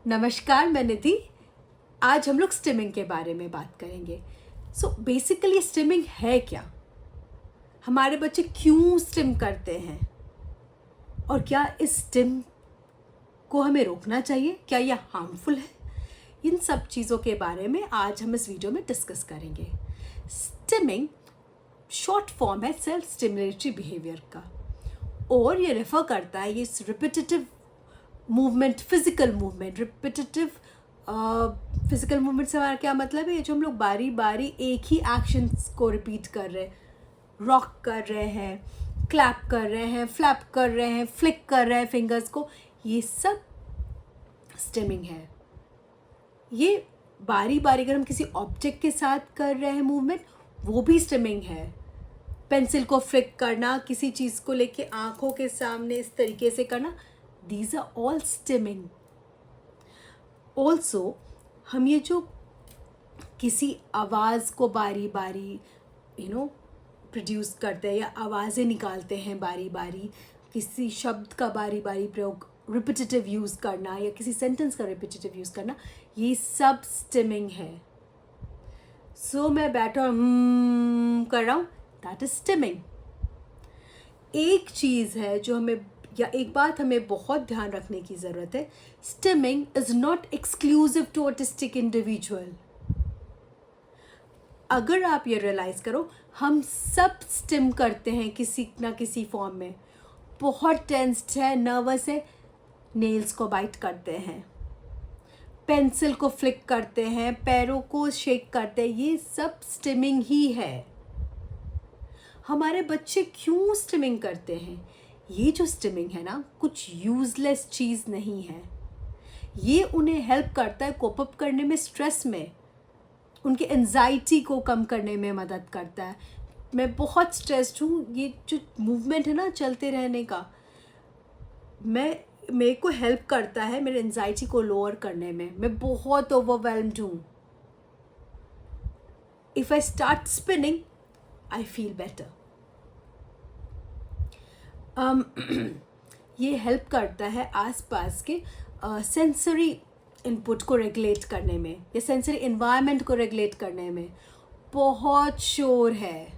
नमस्कार, मैं निधि। आज हम लोग स्टिमिंग के बारे में बात करेंगे। बेसिकली स्टिमिंग है क्या? हमारे बच्चे क्यों स्टिम करते हैं? और क्या इस स्टिम को हमें रोकना चाहिए? क्या यह हार्मफुल है? इन सब चीज़ों के बारे में आज हम इस वीडियो में डिस्कस करेंगे। स्टिमिंग शॉर्ट फॉर्म है सेल्फ स्टिमुलेटरी बिहेवियर का, और ये रेफर करता है ये repetitive movement, physical movement. Repetitive physical movement से हमारा क्या मतलब है? ये जो हम लोग बारी बारी एक ही एक्शंस को रिपीट कर रहे हैं, रॉक कर रहे हैं, क्लैप कर रहे हैं, फ्लैप कर रहे हैं, फ्लिक कर रहे हैं फिंगर्स को, ये सब स्टिमिंग है। ये बारी बारी अगर हम किसी ऑब्जेक्ट के साथ कर रहे हैं मूवमेंट, वो भी स्टिमिंग है। पेंसिल को फ्लिक करना, किसी चीज़ को लेके आंखों के सामने इस तरीके से करना, these are all stimming. Also, हम ये जो किसी आवाज़ को बारी बारी प्रोड्यूस करते हैं या आवाज़ें निकालते हैं बारी बारी, किसी शब्द का बारी बारी प्रयोग, रिपीटेटिव यूज़ करना या किसी सेंटेंस का रिपीटेटिव यूज़ करना, ये सब स्टिमिंग है। मैं बैठा कर रहा हूँ, दैट इज स्टिमिंग। एक चीज़ है जो हमें, या एक बात हमें बहुत ध्यान रखने की ज़रूरत है, stimming is not exclusive to autistic individual. अगर आप ये रियलाइज़ करो, हम सब स्टिम करते हैं किसी ना किसी फॉर्म में। बहुत टेंस्ड है, नर्वस है, नेल्स को बाइट करते हैं, पेंसिल को फ्लिक करते हैं, पैरों को शेक करते हैं, ये सब स्टिमिंग ही है। हमारे बच्चे क्यों स्टिमिंग करते हैं? ये जो स्टिमिंग है ना, कुछ यूजलेस चीज़ नहीं है। ये उन्हें हेल्प करता है कोप अप करने में, स्ट्रेस में, उनके एंजाइटी को कम करने में मदद करता है। मैं बहुत स्ट्रेस्ड हूँ, ये जो मूवमेंट है ना चलते रहने का, मेरे को हेल्प करता है मेरे एंजाइटी को लोअर करने में। मैं बहुत ओवरवेल्म्ड हूँ, if I start spinning I feel better. ये हेल्प करता है आसपास के सेंसरी इनपुट को रेगुलेट करने में या सेंसरी इन्वायरमेंट को रेगुलेट करने में। बहुत शोर है,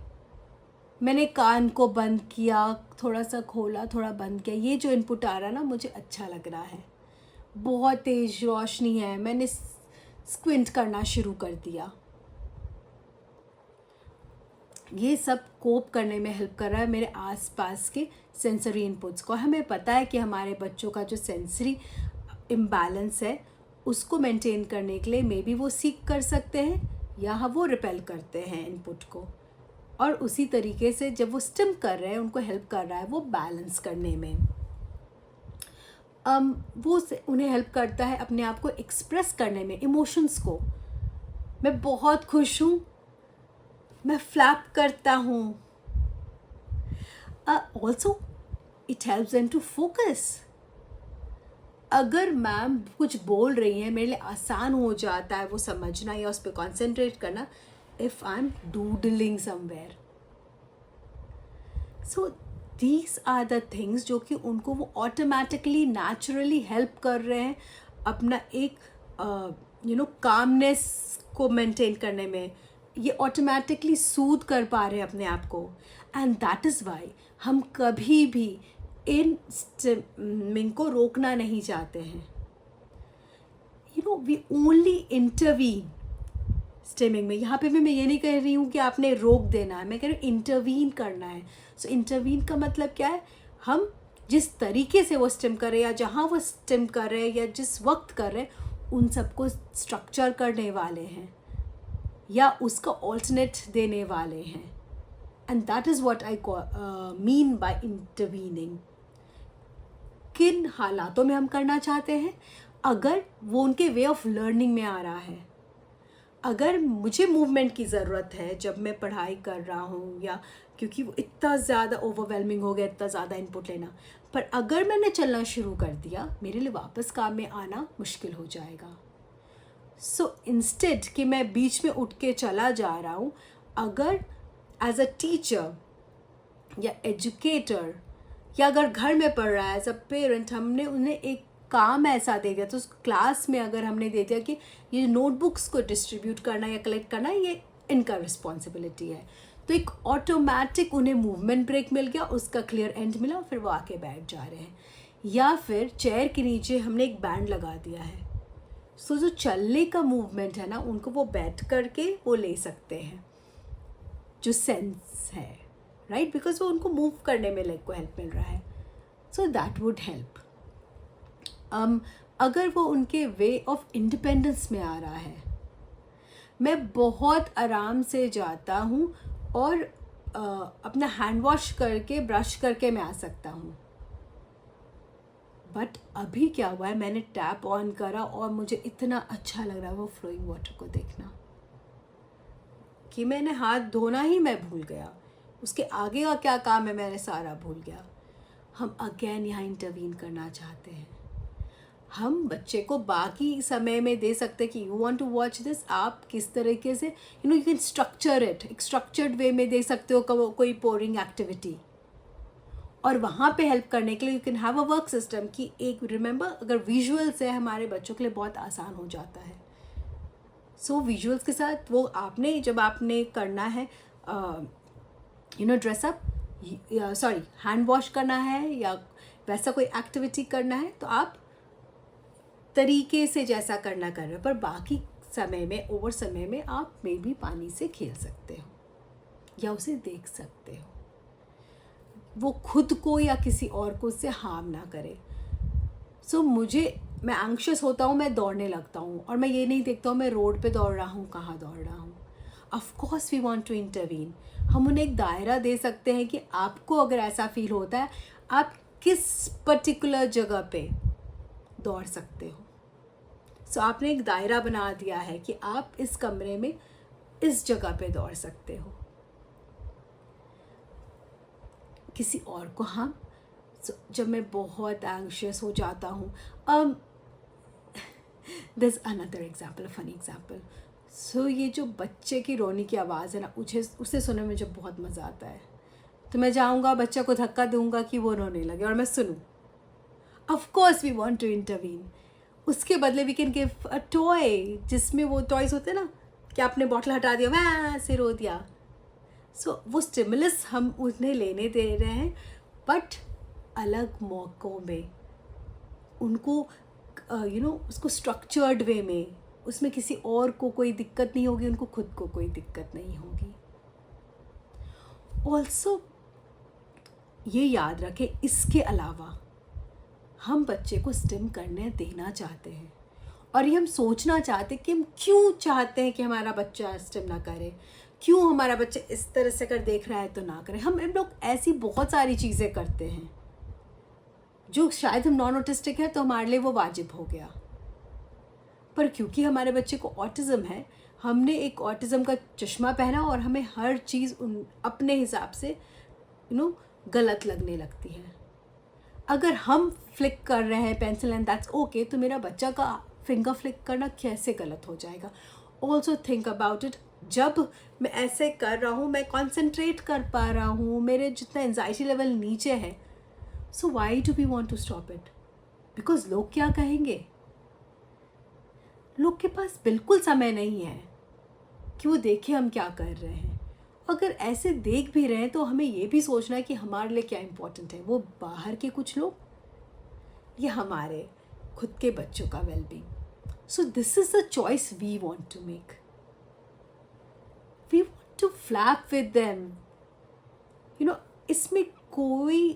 मैंने कान को बंद किया, थोड़ा सा खोला, थोड़ा बंद किया, ये जो इनपुट आ रहा ना मुझे अच्छा लग रहा है। बहुत तेज रोशनी है, मैंने स्क्विंट करना शुरू कर दिया। ये सब कोप करने में हेल्प कर रहा है मेरे आसपास के सेंसरी इनपुट्स को। हमें पता है कि हमारे बच्चों का जो सेंसरी इम्बैलेंस है, उसको मेंटेन करने के लिए मे बी वो सीख कर सकते हैं या वो रिपेल करते हैं इनपुट को, और उसी तरीके से जब वो स्टिम कर रहे हैं, उनको हेल्प कर रहा है वो बैलेंस करने में। वो उन्हें हेल्प करता है अपने आप को एक्सप्रेस करने में, इमोशंस को। मैं बहुत खुश हूँ, मैं फ्लैप करता हूँ। Also it helps them to focus. अगर मैम कुछ बोल रही हैं, मेरे लिए आसान हो जाता है वो समझना या उस पर कॉन्सेंट्रेट करना, if I am doodling somewhere. So these are the things जो कि उनको वो ऑटोमेटिकली नेचुरली हेल्प कर रहे हैं अपना एक कामनेस को मेंटेन करने में। ये ऑटोमेटिकली सूद कर पा रहे हैं अपने आप को, एंड दैट इज़ वाई हम कभी भी इन स्टिमिंग को रोकना नहीं चाहते हैं। वी ओनली इंटरवीन स्टिमिंग में। यहाँ पे भी मैं ये नहीं कह रही हूँ कि आपने रोक देना है, मैं कह रही हूँ इंटरवीन करना है। सो इंटरवीन का मतलब क्या है? हम जिस तरीके से वो स्टिम कर रहे हैं या जहाँ वो स्टिम कर रहे हैं या जिस वक्त कर रहे हैं, उन सबको स्ट्रक्चर करने वाले हैं या उसका ऑल्टरनेट देने वाले हैं। And that is what I mean by intervening. किन हालातों में हम करना चाहते हैं? अगर वो उनके वे ऑफ लर्निंग में आ रहा है, अगर मुझे मूवमेंट की ज़रूरत है जब मैं पढ़ाई कर रहा हूँ, या क्योंकि वो इतना ज़्यादा ओवरवेलमिंग हो गया, इतना ज़्यादा इनपुट लेना, पर अगर मैंने चलना शुरू कर दिया, मेरे लिए वापस काम में आना मुश्किल हो जाएगा। सो इंस्टेड कि मैं बीच में उठ के चला जा रहा हूँ, अगर एज अ टीचर या एजुकेटर या अगर घर में पढ़ रहा है एज अ पेरेंट, हमने उन्हें एक काम ऐसा दे दिया, तो उस क्लास में अगर हमने दे दिया कि ये नोटबुक्स को डिस्ट्रीब्यूट करना या कलेक्ट करना ये इनका रिस्पॉन्सिबिलिटी है, तो एक ऑटोमेटिक उन्हें मूवमेंट ब्रेक मिल गया, उसका क्लियर एंड मिला, फिर वो आके बैठ जा रहे हैं। या फिर चेयर के नीचे हमने एक बैंड लगा दिया है, सो जो चलने का मूवमेंट है ना, उनको वो बैठ करके वो ले सकते हैं, जो सेंस है, राइट, बिकॉज वो उनको मूव करने में लेग को हेल्प मिल रहा है, सो दैट वुड हेल्प। अगर वो उनके वे ऑफ इंडिपेंडेंस में आ रहा है, मैं बहुत आराम से जाता हूँ और अपना हैंड वॉश करके ब्रश करके मैं आ सकता हूँ, बट अभी क्या हुआ है, मैंने टैप ऑन करा और मुझे इतना अच्छा लग रहा है वो फ्लोइंग वाटर को देखना कि मैंने हाथ धोना ही मैं भूल गया, उसके आगे का क्या काम है मैंने सारा भूल गया। हम अगेन यहाँ इंटरवीन करना चाहते हैं। हम बच्चे को बाकी समय में दे सकते हैं कि you want to watch this, आप किस तरीके से यू कैन स्ट्रक्चर इट, एक स्ट्रक्चर्ड वे में दे सकते हो कोई पोरिंग एक्टिविटी, और वहाँ पे हेल्प करने के लिए you can have a work system कि एक रिमेंबर, अगर विजुअल्स है हमारे बच्चों के लिए बहुत आसान हो जाता है। सो विजुअल्स के साथ वो आपने जब आपने करना है ड्रेसअप, सॉरी हैंड वॉश करना है या वैसा कोई एक्टिविटी करना है, तो आप तरीके से जैसा करना कर रहे हो, पर बाकी समय में ओवर समय में आप में भी पानी से खेल सकते हो या उसे देख सकते हो, वो खुद को या किसी और को उससे हार्म ना करे। सो मैं एंग्शियस होता हूँ, मैं दौड़ने लगता हूँ और मैं ये नहीं देखता हूँ मैं रोड पे दौड़ रहा हूँ, कहाँ दौड़ रहा हूँ। Of course we want to intervene. हम उन्हें एक दायरा दे सकते हैं कि आपको अगर ऐसा फील होता है आप किस पर्टिकुलर जगह पे दौड़ सकते हो। सो आपने एक दायरा बना दिया है कि आप इस कमरे में इस जगह पे दौड़ सकते हो। किसी और को हम जब मैं बहुत एंग्शियस हो जाता हूँ, this another example, funny example. So ये जो बच्चे की रोने की आवाज़ है ना, उसे सुनने में मुझे बहुत मज़ा आता है, तो मैं जाऊँगा बच्चा को धक्का दूँगा कि वो रोने लगे और मैं सुनूँ। Of course we want to intervene. उसके बदले we can give a toy, जिसमें वो टॉयज़ होते हैं ना कि आपने बॉटल हटा दिया वहाँ से रो दिया। सो वो स्टिमुलस हम उन्हें लेने दे रहे हैं, बट अलग मौक़ों में उनको उसको स्ट्रक्चर्ड वे में, उसमें किसी और को कोई दिक्कत नहीं होगी, उनको खुद को कोई दिक्कत नहीं होगी। ऑल्सो ये याद रखें, इसके अलावा हम बच्चे को स्टिम करने देना चाहते हैं, और ये हम सोचना चाहते हैं कि हम क्यों चाहते हैं कि हमारा बच्चा स्टिम ना करे, क्यों हमारा बच्चा इस तरह से अगर देख रहा है तो ना करे। हम लोग ऐसी बहुत सारी चीज़ें करते हैं जो शायद हम नॉन ऑटिस्टिक है तो हमारे लिए वो वाजिब हो गया, पर क्योंकि हमारे बच्चे को ऑटिज़म है, हमने एक ऑटिज़म का चश्मा पहना और हमें हर चीज़ अपने हिसाब से गलत लगने लगती है। अगर हम फ्लिक कर रहे हैं पेंसिल एंड दैट्स ओके, तो मेरा बच्चा का फिंगर फ्लिक करना कैसे गलत हो जाएगा। ऑल्सो थिंक अबाउट इट, जब मैं ऐसे कर रहा हूँ मैं कॉन्सेंट्रेट कर पा रहा हूँ, मेरे जितना एंजाइटी लेवल नीचे है, so why do we want to stop it? Because लोग क्या कहेंगे? लोग के पास बिल्कुल समय नहीं है कि वो देखे हम क्या कर रहे हैं। अगर ऐसे देख भी रहे हैं तो हमें ये भी सोचना है कि हमारे लिए क्या इम्पोर्टेंट है, वो बाहर के कुछ लोग या हमारे खुद के बच्चों का wellbeing. So this is the choice we want to make. We want to flap with them, इसमें कोई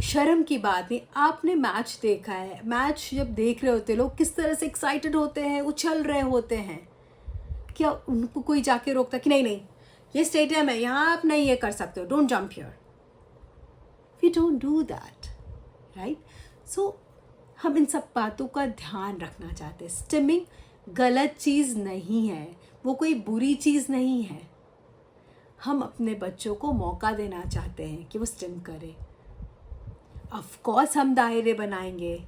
शर्म की बात नहीं। आपने मैच देखा है, मैच जब देख रहे होते लोग किस तरह से एक्साइटेड होते हैं, उछल रहे होते हैं, क्या उनको कोई जाके रोकता कि नहीं ये स्टेडियम है, यहाँ आप नहीं ये कर सकते हो, don't jump here. We don't do that, right? So हम इन सब बातों का ध्यान रखना चाहते हैं। स्टिमिंग गलत चीज़ नहीं है, वो कोई बुरी चीज़ नहीं है। हम अपने बच्चों को मौका देना चाहते हैं कि वो स्टिम करें। ऑफ कोर्स हम दायरे बनाएंगे,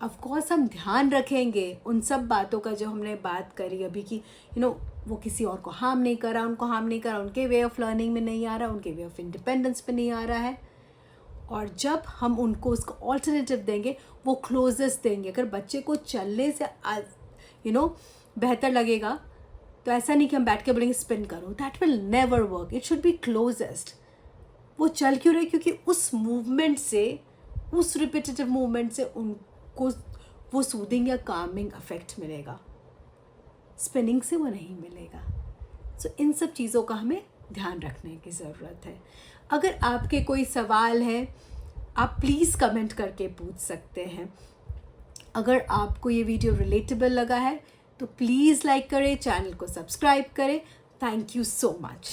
ऑफ कोर्स हम ध्यान रखेंगे उन सब बातों का जो हमने बात करी अभी कि वो किसी और को हार्म नहीं कर रहा, उनको हार्म नहीं कर रहा, उनके वे ऑफ लर्निंग में नहीं आ रहा, उनके वे ऑफ इंडिपेंडेंस में नहीं आ रहा है। और जब हम उनको उसका ऑल्टरनेटिव देंगे वो क्लोजेस्ट देंगे। अगर बच्चे को चलने से बेहतर लगेगा तो ऐसा नहीं कि हम बैठ के बोलेंगे स्पिन करो, that will never work. It should be closest. वो चल क्यों रहे? क्योंकि उस मूवमेंट से, उस रिपीटेटिव मूवमेंट से उनको वो सूदिंग या कामिंग इफेक्ट मिलेगा, स्पिनिंग से वो नहीं मिलेगा। सो इन सब चीज़ों का हमें ध्यान रखने की ज़रूरत है। अगर आपके कोई सवाल है आप प्लीज़ कमेंट करके पूछ सकते हैं। अगर आपको ये वीडियो रिलेटेबल लगा है तो प्लीज़ लाइक करें, चैनल को सब्सक्राइब करें। Thank you so much.